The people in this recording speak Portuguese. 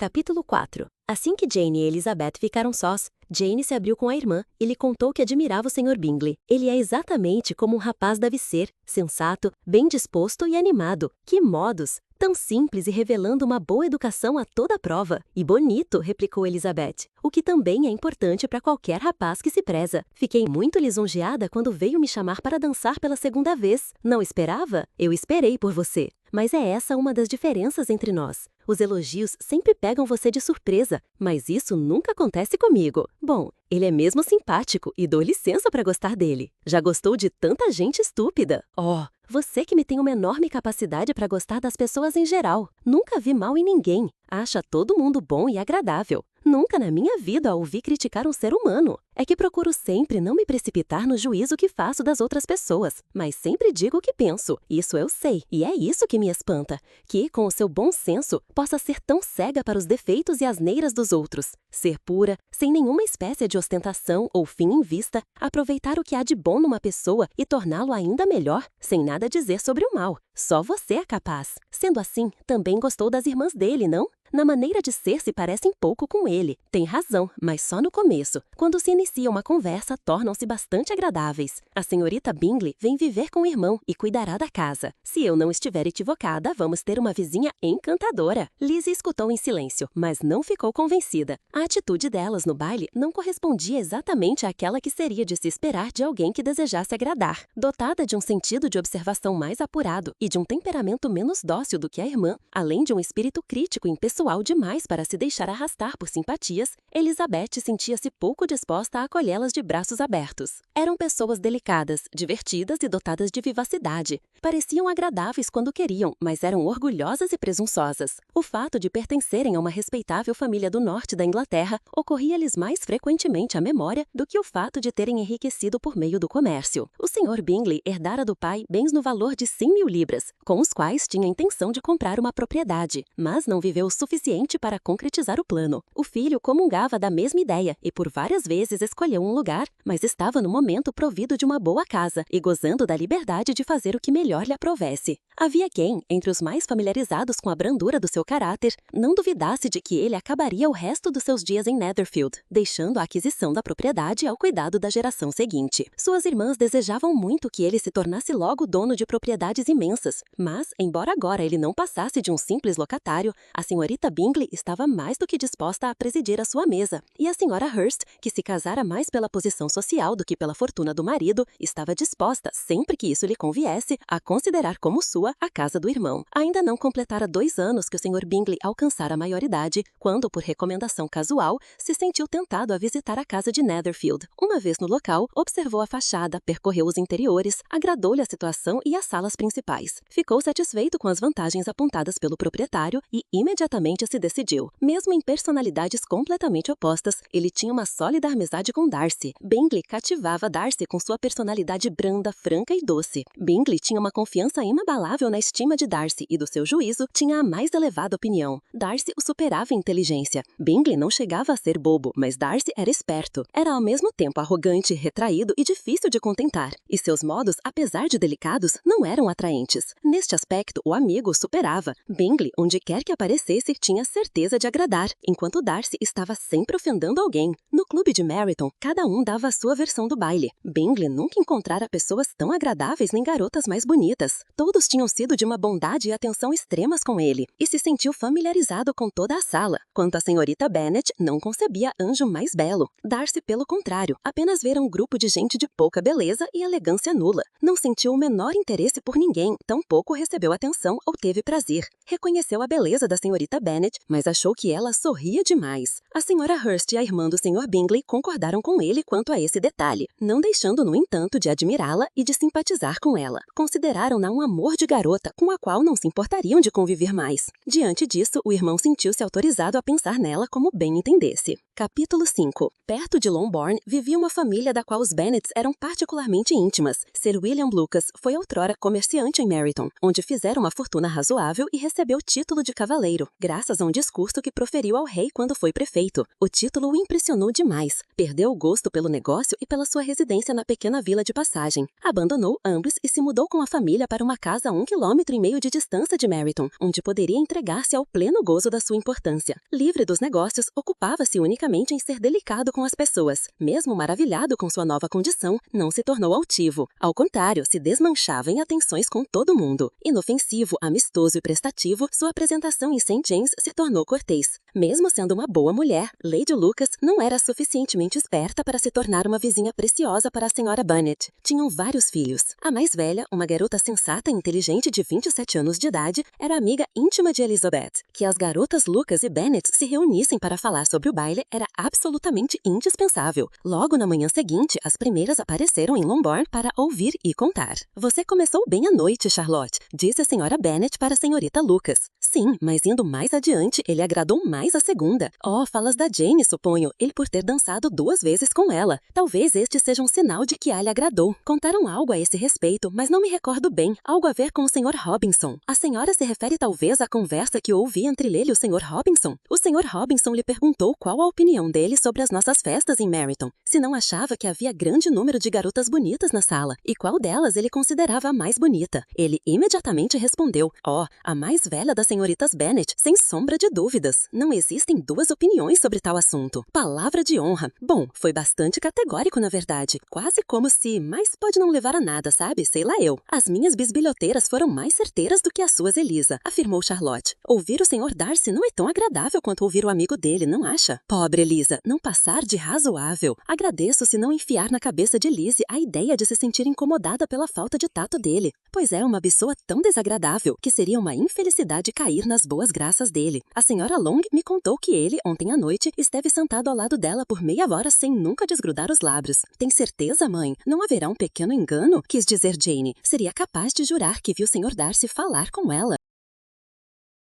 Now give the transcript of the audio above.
Capítulo 4. Assim que Jane e Elizabeth ficaram sós, Jane se abriu com a irmã e lhe contou que admirava o Sr. Bingley. Ele é exatamente como um rapaz deve ser, sensato, bem disposto e animado. Que modos! Tão simples e revelando uma boa educação a toda prova. E bonito, replicou Elizabeth, o que também é importante para qualquer rapaz que se preza. Fiquei muito lisonjeada quando veio me chamar para dançar pela segunda vez. Não esperava? Eu esperei por você. Mas é essa uma das diferenças entre nós. Os elogios sempre pegam você de surpresa, mas isso nunca acontece comigo. Bom, ele é mesmo simpático e dou licença para gostar dele. Já gostou de tanta gente estúpida? Oh, você que me tem uma enorme capacidade para gostar das pessoas em geral. Nunca vi mal em ninguém. Acha todo mundo bom e agradável. Nunca na minha vida ouvi criticar um ser humano. É que procuro sempre não me precipitar no juízo que faço das outras pessoas, mas sempre digo o que penso. Isso eu sei, e é isso que me espanta. Que, com o seu bom senso, possa ser tão cega para os defeitos e asneiras dos outros. Ser pura, sem nenhuma espécie de ostentação ou fim em vista, aproveitar o que há de bom numa pessoa e torná-lo ainda melhor, sem nada dizer sobre o mal. Só você é capaz. Sendo assim, também gostou das irmãs dele, não? Na maneira de ser se parecem pouco com ele. Tem razão, mas só no começo. Quando se inicia uma conversa, tornam-se bastante agradáveis. A senhorita Bingley vem viver com o irmão e cuidará da casa. Se eu não estiver equivocada, vamos ter uma vizinha encantadora. Lizzie escutou em silêncio, mas não ficou convencida. A atitude delas no baile não correspondia exatamente àquela que seria de se esperar de alguém que desejasse agradar. Dotada de um sentido de observação mais apurado e de um temperamento menos dócil do que a irmã, além de um espírito crítico e impessoal demais para se deixar arrastar por simpatias, Elizabeth sentia-se pouco disposta a acolhê-las de braços abertos. Eram pessoas delicadas, divertidas e dotadas de vivacidade. Pareciam agradáveis quando queriam, mas eram orgulhosas e presunçosas. O fato de pertencerem a uma respeitável família do norte da Inglaterra ocorria-lhes mais frequentemente à memória do que o fato de terem enriquecido por meio do comércio. O Sr. Bingley herdara do pai bens no valor de 100.000 libras, com os quais tinha intenção de comprar uma propriedade, mas não viveu o suficiente para concretizar o plano. O filho comungava da mesma ideia e por várias vezes escolheu um lugar, mas estava no momento provido de uma boa casa e gozando da liberdade de fazer o que melhor lhe aprovesse. Havia quem, entre os mais familiarizados com a brandura do seu caráter, não duvidasse de que ele acabaria o resto dos seus dias em Netherfield, deixando a aquisição da propriedade ao cuidado da geração seguinte. Suas irmãs desejavam muito que ele se tornasse logo dono de propriedades imensas, mas, embora agora ele não passasse de um simples locatário, a senhorita Bingley estava mais do que disposta a presidir a sua mesa, e a senhora Hurst, que se casara mais pela posição social do que pela fortuna do marido, estava disposta, sempre que isso lhe conviesse, a considerar como sua a casa do irmão. Ainda não completara 2 anos que o Sr. Bingley alcançara a maioridade, quando, por recomendação casual, se sentiu tentado a visitar a casa de Netherfield. Uma vez no local, observou a fachada, percorreu os interiores, agradou-lhe a situação e as salas principais. Ficou satisfeito com as vantagens apontadas pelo proprietário e imediatamente se decidiu. Mesmo em personalidades completamente opostas, ele tinha uma sólida amizade com Darcy. Bingley cativava Darcy com sua personalidade branda, franca e doce. Bingley tinha uma confiança inabalável na estima de Darcy e do seu juízo tinha a mais elevada opinião. Darcy o superava em inteligência. Bingley não chegava a ser bobo, mas Darcy era esperto. Era ao mesmo tempo arrogante, retraído e difícil de contentar. E seus modos, apesar de delicados, não eram atraentes. Neste aspecto, o amigo o superava. Bingley, onde quer que aparecesse, tinha certeza de agradar, enquanto Darcy estava sempre ofendendo alguém. No clube de Meryton, cada um dava a sua versão do baile. Bingley nunca encontrara pessoas tão agradáveis nem garotas mais bonitas. Todos tinham sido de uma bondade e atenção extremas com ele, e se sentiu familiarizado com toda a sala. Quanto à senhorita Bennet, não concebia anjo mais belo. Darcy, pelo contrário, apenas vera um grupo de gente de pouca beleza e elegância nula. Não sentiu o menor interesse por ninguém, tampouco recebeu atenção ou teve prazer. Reconheceu a beleza da senhorita Bennet, mas achou que ela sorria demais. A senhora Hurst e a irmã do Sr. Bingley concordaram com ele quanto a esse detalhe, não deixando, no entanto, de admirá-la e de simpatizar com ela. Consideraram-na um amor de garota, com a qual não se importariam de conviver mais. Diante disso, o irmão sentiu-se autorizado a pensar nela como bem entendesse. Capítulo 5. Perto de Longbourn, vivia uma família da qual os Bennets eram particularmente íntimas. Sir William Lucas foi outrora comerciante em Meryton, onde fizera uma fortuna razoável e recebeu título de cavaleiro. graças a um discurso que proferiu ao rei quando foi prefeito. O título o impressionou demais. Perdeu o gosto pelo negócio e pela sua residência na pequena vila de Passagem. Abandonou ambos e se mudou com a família para uma casa a 1,5 km de distância de Meryton, onde poderia entregar-se ao pleno gozo da sua importância. Livre dos negócios, ocupava-se unicamente em ser delicado com as pessoas. Mesmo maravilhado com sua nova condição, não se tornou altivo. Ao contrário, se desmanchava em atenções com todo mundo. Inofensivo, amistoso e prestativo, sua apresentação em St. James se tornou cortês. Mesmo sendo uma boa mulher, Lady Lucas não era suficientemente esperta para se tornar uma vizinha preciosa para a senhora Bennet. Tinham vários filhos. A mais velha, uma garota sensata e inteligente de 27 anos de idade, era amiga íntima de Elizabeth. Que as garotas Lucas e Bennet se reunissem para falar sobre o baile era absolutamente indispensável. Logo na manhã seguinte, as primeiras apareceram em Longbourn para ouvir e contar. "Você começou bem a noite, Charlotte", disse a senhora Bennet para a senhorita Lucas. "Sim, mas indo mais adiante, ele agradou mais a segunda. Oh, falas da Jane, suponho, ele por ter dançado 2 vezes com ela. Talvez este seja um sinal de que a lhe agradou. Contaram algo a esse respeito, mas não me recordo bem. Algo a ver com o Sr. Robinson. A senhora se refere talvez à conversa que ouvi entre ele e o Sr. Robinson? O Sr. Robinson lhe perguntou qual a opinião dele sobre as nossas festas em Meryton, se não achava que havia grande número de garotas bonitas na sala, e qual delas ele considerava a mais bonita. Ele imediatamente respondeu: "Oh, a mais velha das senhoritas Bennet, sem sombra de dúvidas. Não existem 2 opiniões sobre tal assunto. Palavra de honra." Bom, foi bastante categórico, na verdade. Quase como se, mas pode não levar a nada, sabe? Sei lá eu. "As minhas bisbilhoteiras foram mais certeiras do que as suas, Elisa", afirmou Charlotte. "Ouvir o Sr. Darcy não é tão agradável quanto ouvir o amigo dele, não acha? Pobre Elisa, não passar de razoável. Agradeço se não enfiar na cabeça de Lizzie a ideia de se sentir incomodada pela falta de tato dele, pois é uma pessoa tão desagradável que seria uma infelicidade cair nas boas graças dele. A senhora Long me contou que ele, ontem à noite, esteve sentado ao lado dela por meia hora sem nunca desgrudar os lábios. Tem certeza, mãe? Não haverá um pequeno engano?" quis dizer Jane. Seria capaz de jurar que viu o Sr. Darcy falar com ela.